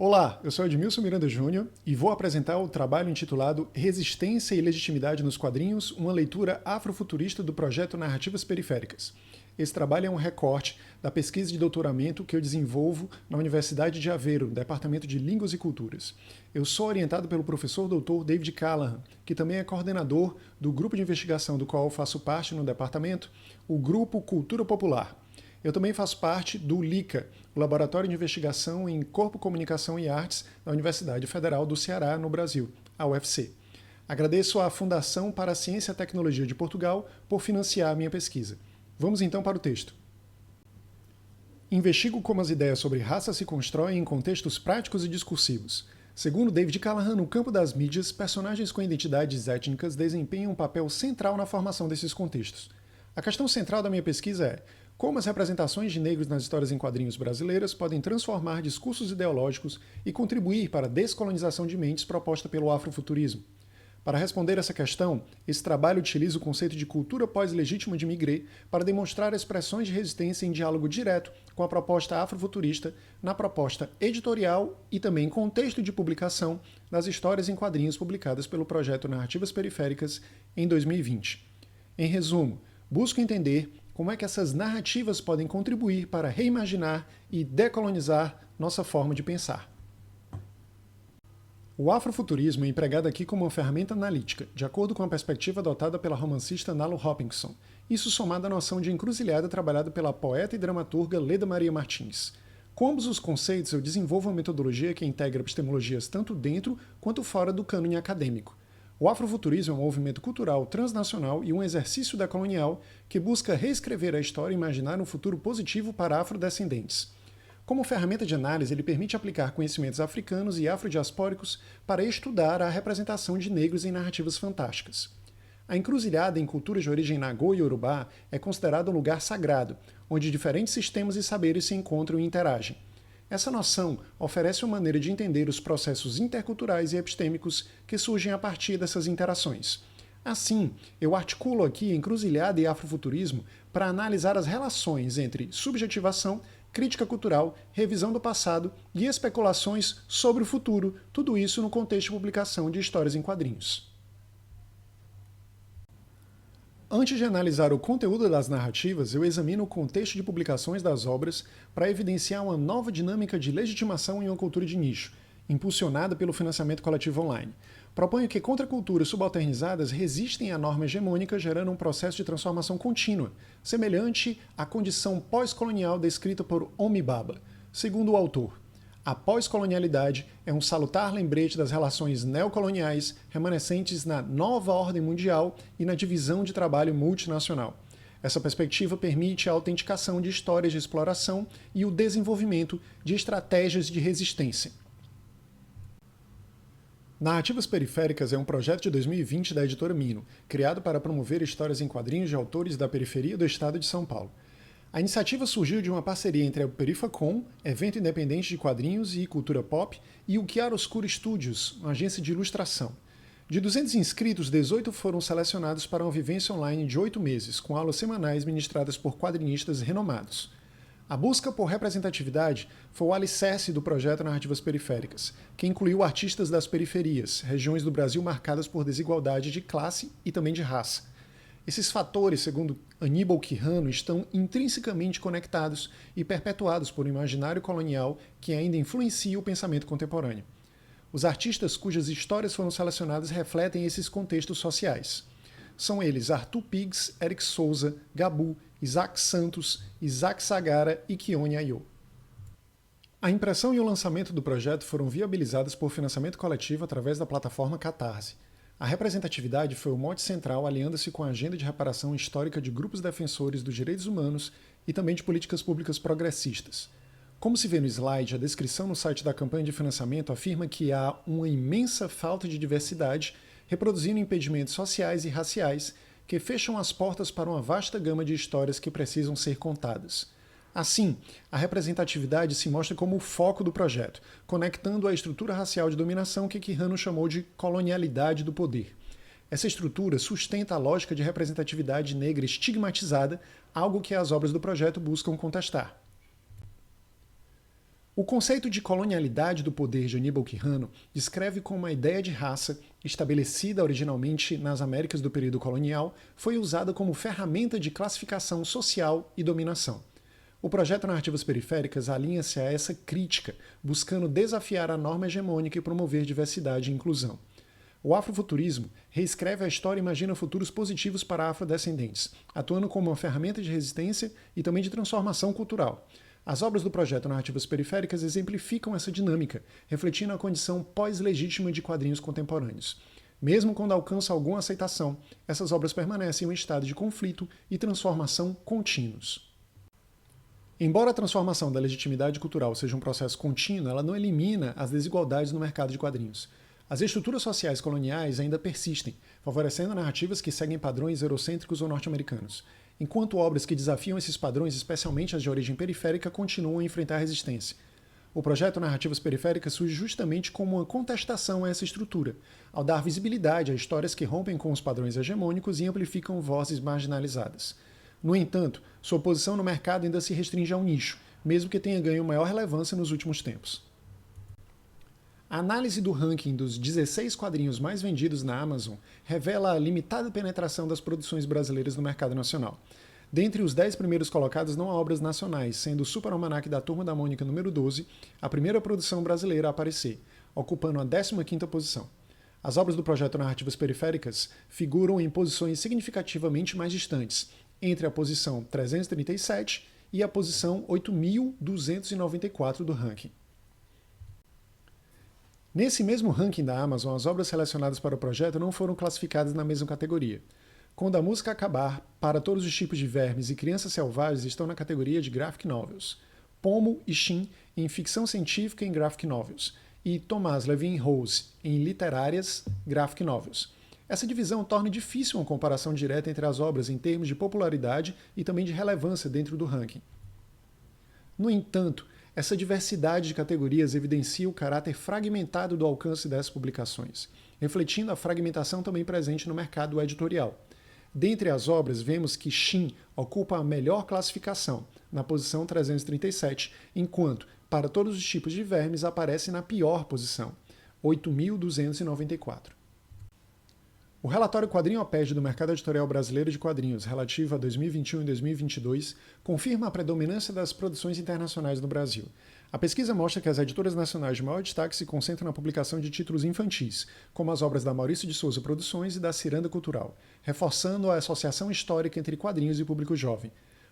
Olá, eu sou Edmilson Miranda Júnior e vou apresentar o trabalho intitulado Resistência e Legitimidade nos Quadrinhos, uma leitura afrofuturista do projeto Narrativas Periféricas. Esse trabalho é um recorte da pesquisa de doutoramento que eu desenvolvo na Universidade de Aveiro, no Departamento de Línguas e Culturas. Eu sou orientado pelo professor Dr. David Callahan, que também é coordenador do grupo de investigação do qual eu faço parte no departamento, o Grupo Cultura Popular. Eu também faço parte do LICA, o Laboratório de Investigação em Corpo, Comunicação e Artes da Universidade Federal do Ceará, no Brasil, a UFC. Agradeço à Fundação para a Ciência e a Tecnologia de Portugal por financiar a minha pesquisa. Vamos então para o texto. Investigo como as ideias sobre raça se constroem em contextos práticos e discursivos. Segundo David Callahan, no campo das mídias, personagens com identidades étnicas desempenham um papel central na formação desses contextos. A questão central da minha pesquisa é como as representações de negros nas histórias em quadrinhos brasileiras podem transformar discursos ideológicos e contribuir para a descolonização de mentes proposta pelo afrofuturismo. Para responder essa questão, esse trabalho utiliza o conceito de cultura pós-legítima de Migré para demonstrar expressões de resistência em diálogo direto com a proposta afrofuturista na proposta editorial e também em contexto de publicação das histórias em quadrinhos publicadas pelo projeto Narrativas Periféricas em 2020. Em resumo, busco entender como é que essas narrativas podem contribuir para reimaginar e decolonizar nossa forma de pensar. O afrofuturismo é empregado aqui como uma ferramenta analítica, de acordo com a perspectiva adotada pela romancista Nalo Hopkinson, isso somado à noção de encruzilhada trabalhada pela poeta e dramaturga Leda Maria Martins. Com ambos os conceitos, eu desenvolvo uma metodologia que integra epistemologias tanto dentro quanto fora do cânone acadêmico. O afrofuturismo é um movimento cultural transnacional e um exercício decolonial que busca reescrever a história e imaginar um futuro positivo para afrodescendentes. Como ferramenta de análise, ele permite aplicar conhecimentos africanos e afrodiaspóricos para estudar a representação de negros em narrativas fantásticas. A encruzilhada em culturas de origem nagô e iorubá é considerada um lugar sagrado, onde diferentes sistemas e saberes se encontram e interagem. Essa noção oferece uma maneira de entender os processos interculturais e epistêmicos que surgem a partir dessas interações. Assim, eu articulo aqui encruzilhada e afrofuturismo para analisar as relações entre subjetivação, crítica cultural, revisão do passado e especulações sobre o futuro, tudo isso no contexto de publicação de histórias em quadrinhos. Antes de analisar o conteúdo das narrativas, eu examino o contexto de publicações das obras para evidenciar uma nova dinâmica de legitimação em uma cultura de nicho, impulsionada pelo financiamento coletivo online. Proponho que contraculturas subalternizadas resistem à norma hegemônica, gerando um processo de transformação contínua, semelhante à condição pós-colonial descrita por Homi Bhabha. Segundo o autor, a pós-colonialidade é um salutar lembrete das relações neocoloniais remanescentes na nova ordem mundial e na divisão de trabalho multinacional. Essa perspectiva permite a autenticação de histórias de exploração e o desenvolvimento de estratégias de resistência. Narrativas Periféricas é um projeto de 2020 da editora Mino, criado para promover histórias em quadrinhos de autores da periferia do estado de São Paulo. A iniciativa surgiu de uma parceria entre a Perifacom, evento independente de quadrinhos e cultura pop, e o Chiaroscuro Studios, uma agência de ilustração. De 200 inscritos, 18 foram selecionados para uma vivência online de 8 meses, com aulas semanais ministradas por quadrinistas renomados. A busca por representatividade foi o alicerce do projeto Narrativas Periféricas, que incluiu artistas das periferias, regiões do Brasil marcadas por desigualdade de classe e também de raça. Esses fatores, segundo Aníbal Quijano, estão intrinsecamente conectados e perpetuados por um imaginário colonial que ainda influencia o pensamento contemporâneo. Os artistas cujas histórias foram selecionadas refletem esses contextos sociais. São eles Arthur Pigs, Eric Souza, Gabu, Isaac Santos, Isaac Sagara e Kione Ayo. A impressão e o lançamento do projeto foram viabilizados por financiamento coletivo através da plataforma Catarse. A representatividade foi o mote central, aliando-se com a agenda de reparação histórica de grupos defensores dos direitos humanos e também de políticas públicas progressistas. Como se vê no slide, a descrição no site da campanha de financiamento afirma que há uma imensa falta de diversidade, reproduzindo impedimentos sociais e raciais que fecham as portas para uma vasta gama de histórias que precisam ser contadas. Assim, a representatividade se mostra como o foco do projeto, conectando a estrutura racial de dominação que Quijano chamou de colonialidade do poder. Essa estrutura sustenta a lógica de representatividade negra estigmatizada, algo que as obras do projeto buscam contestar. O conceito de colonialidade do poder de Aníbal Quijano descreve como a ideia de raça, estabelecida originalmente nas Américas do período colonial, foi usada como ferramenta de classificação social e dominação. O projeto Narrativas Periféricas alinha-se a essa crítica, buscando desafiar a norma hegemônica e promover diversidade e inclusão. O afrofuturismo reescreve a história e imagina futuros positivos para afrodescendentes, atuando como uma ferramenta de resistência e também de transformação cultural. As obras do projeto Narrativas Periféricas exemplificam essa dinâmica, refletindo a condição pós-legítima de quadrinhos contemporâneos. Mesmo quando alcançam alguma aceitação, essas obras permanecem em um estado de conflito e transformação contínuos. Embora a transformação da legitimidade cultural seja um processo contínuo, ela não elimina as desigualdades no mercado de quadrinhos. As estruturas sociais coloniais ainda persistem, favorecendo narrativas que seguem padrões eurocêntricos ou norte-americanos, enquanto obras que desafiam esses padrões, especialmente as de origem periférica, continuam a enfrentar resistência. O projeto Narrativas Periféricas surge justamente como uma contestação a essa estrutura, ao dar visibilidade a histórias que rompem com os padrões hegemônicos e amplificam vozes marginalizadas. No entanto, sua posição no mercado ainda se restringe a um nicho, mesmo que tenha ganho maior relevância nos últimos tempos. A análise do ranking dos 16 quadrinhos mais vendidos na Amazon revela a limitada penetração das produções brasileiras no mercado nacional. Dentre os 10 primeiros colocados não há obras nacionais, sendo o Super Almanac da Turma da Mônica número 12 a primeira produção brasileira a aparecer, ocupando a 15ª posição. As obras do projeto Narrativas Periféricas figuram em posições significativamente mais distantes, entre a posição 337 e a posição 8.294 do ranking. Nesse mesmo ranking da Amazon, as obras selecionadas para o projeto não foram classificadas na mesma categoria. Quando a Música Acabar, Para Todos os Tipos de Vermes e Crianças Selvagens estão na categoria de Graphic Novels, Pomo e Shin em Ficção Científica em Graphic Novels, e Thomas Levin Rose em Literárias Graphic Novels. Essa divisão torna difícil uma comparação direta entre as obras em termos de popularidade e também de relevância dentro do ranking. No entanto, essa diversidade de categorias evidencia o caráter fragmentado do alcance dessas publicações, refletindo a fragmentação também presente no mercado editorial. Dentre as obras, vemos que Shin ocupa a melhor classificação, na posição 337, enquanto Para Todos os Tipos de Vermes aparece na pior posição, 8.294. O relatório Quadrinhopédia do mercado editorial brasileiro de quadrinhos, relativo a 2021 e 2022, confirma a predominância das produções internacionais no Brasil. A pesquisa mostra que as editoras nacionais de maior destaque se concentram na publicação de títulos infantis, como as obras da Maurício de Souza Produções e da Ciranda Cultural, reforçando a associação histórica entre quadrinhos e público jovem.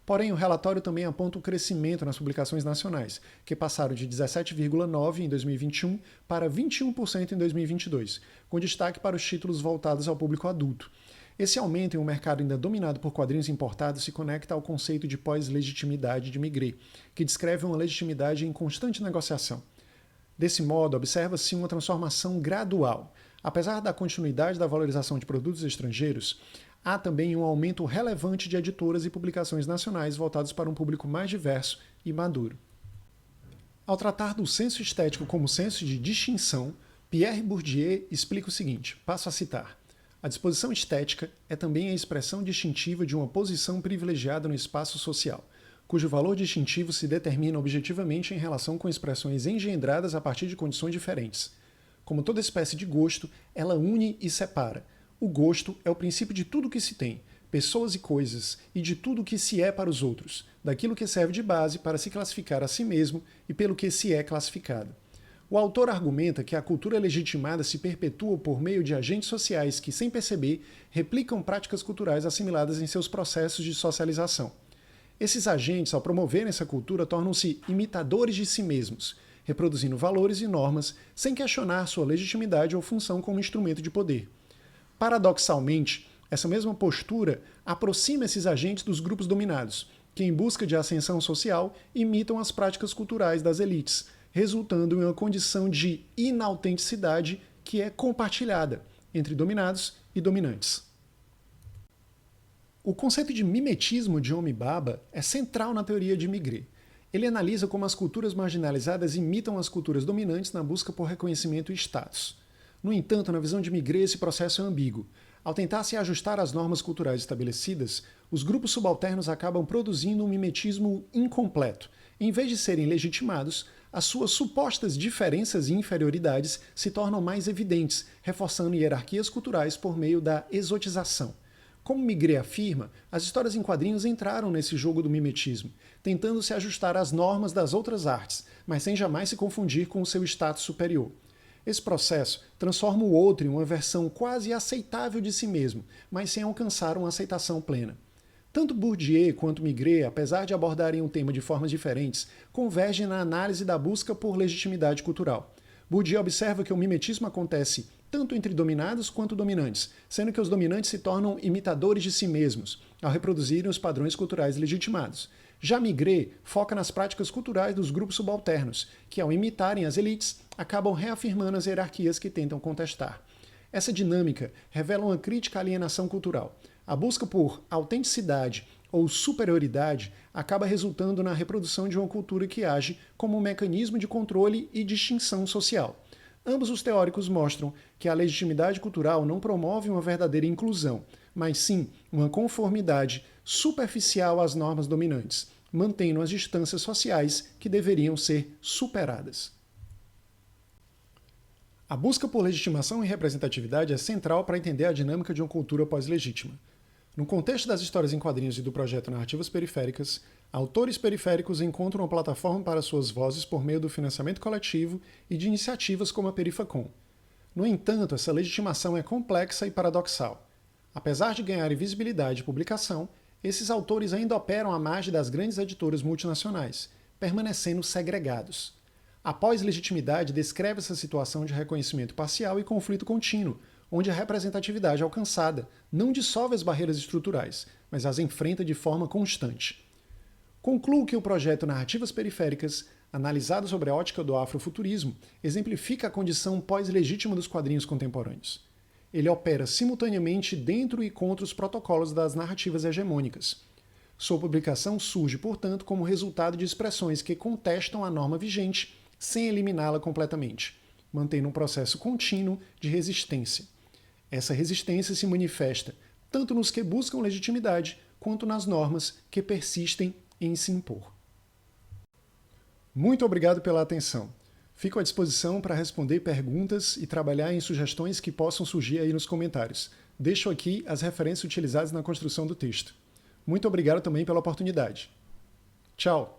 Porém, o relatório também aponta o crescimento nas publicações nacionais, que passaram de 17,9% em 2021 para 21% em 2022, com destaque para os títulos voltados ao público adulto. Esse aumento em um mercado ainda dominado por quadrinhos importados se conecta ao conceito de pós-legitimidade de Migré, que descreve uma legitimidade em constante negociação. Desse modo, observa-se uma transformação gradual. Apesar da continuidade da valorização de produtos estrangeiros, há também um aumento relevante de editoras e publicações nacionais voltadas para um público mais diverso e maduro. Ao tratar do senso estético como senso de distinção, Pierre Bourdieu explica o seguinte, passo a citar: a disposição estética é também a expressão distintiva de uma posição privilegiada no espaço social, cujo valor distintivo se determina objetivamente em relação com expressões engendradas a partir de condições diferentes. Como toda espécie de gosto, ela une e separa. O gosto é o princípio de tudo que se tem, pessoas e coisas, e de tudo que se é para os outros, daquilo que serve de base para se classificar a si mesmo e pelo que se é classificado. O autor argumenta que a cultura legitimada se perpetua por meio de agentes sociais que, sem perceber, replicam práticas culturais assimiladas em seus processos de socialização. Esses agentes, ao promoverem essa cultura, tornam-se imitadores de si mesmos, reproduzindo valores e normas sem questionar sua legitimidade ou função como instrumento de poder. Paradoxalmente, essa mesma postura aproxima esses agentes dos grupos dominados, que, em busca de ascensão social, imitam as práticas culturais das elites, resultando em uma condição de inautenticidade que é compartilhada entre dominados e dominantes. O conceito de mimetismo de Homi Bhabha é central na teoria de Migré. Ele analisa como as culturas marginalizadas imitam as culturas dominantes na busca por reconhecimento e status. No entanto, na visão de Migré, esse processo é ambíguo. Ao tentar se ajustar às normas culturais estabelecidas, os grupos subalternos acabam produzindo um mimetismo incompleto. Em vez de serem legitimados, as suas supostas diferenças e inferioridades se tornam mais evidentes, reforçando hierarquias culturais por meio da exotização. Como Migré afirma, as histórias em quadrinhos entraram nesse jogo do mimetismo, tentando se ajustar às normas das outras artes, mas sem jamais se confundir com o seu status superior. Esse processo transforma o outro em uma versão quase aceitável de si mesmo, mas sem alcançar uma aceitação plena. Tanto Bourdieu quanto Migré, apesar de abordarem o tema de formas diferentes, convergem na análise da busca por legitimidade cultural. Bourdieu observa que o mimetismo acontece tanto entre dominados quanto dominantes, sendo que os dominantes se tornam imitadores de si mesmos, ao reproduzirem os padrões culturais legitimados. Já Migré foca nas práticas culturais dos grupos subalternos, que ao imitarem as elites, acabam reafirmando as hierarquias que tentam contestar. Essa dinâmica revela uma crítica à alienação cultural. A busca por autenticidade ou superioridade acaba resultando na reprodução de uma cultura que age como um mecanismo de controle e distinção social. Ambos os teóricos mostram que a legitimidade cultural não promove uma verdadeira inclusão, mas sim uma conformidade superficial às normas dominantes, mantendo as distâncias sociais que deveriam ser superadas. A busca por legitimação e representatividade é central para entender a dinâmica de uma cultura pós-legítima. No contexto das histórias em quadrinhos e do projeto Narrativas Periféricas, autores periféricos encontram uma plataforma para suas vozes por meio do financiamento coletivo e de iniciativas como a Perifacom. No entanto, essa legitimação é complexa e paradoxal. Apesar de ganharem visibilidade e publicação, esses autores ainda operam à margem das grandes editoras multinacionais, permanecendo segregados. A pós-legitimidade descreve essa situação de reconhecimento parcial e conflito contínuo, onde a representatividade alcançada não dissolve as barreiras estruturais, mas as enfrenta de forma constante. Concluo que o projeto Narrativas Periféricas, analisado sobre a ótica do afrofuturismo, exemplifica a condição pós-legítima dos quadrinhos contemporâneos. Ele opera simultaneamente dentro e contra os protocolos das narrativas hegemônicas. Sua publicação surge, portanto, como resultado de expressões que contestam a norma vigente sem eliminá-la completamente, mantendo um processo contínuo de resistência. Essa resistência se manifesta tanto nos que buscam legitimidade, quanto nas normas que persistem em se impor. Muito obrigado pela atenção. Fico à disposição para responder perguntas e trabalhar em sugestões que possam surgir aí nos comentários. Deixo aqui as referências utilizadas na construção do texto. Muito obrigado também pela oportunidade. Tchau!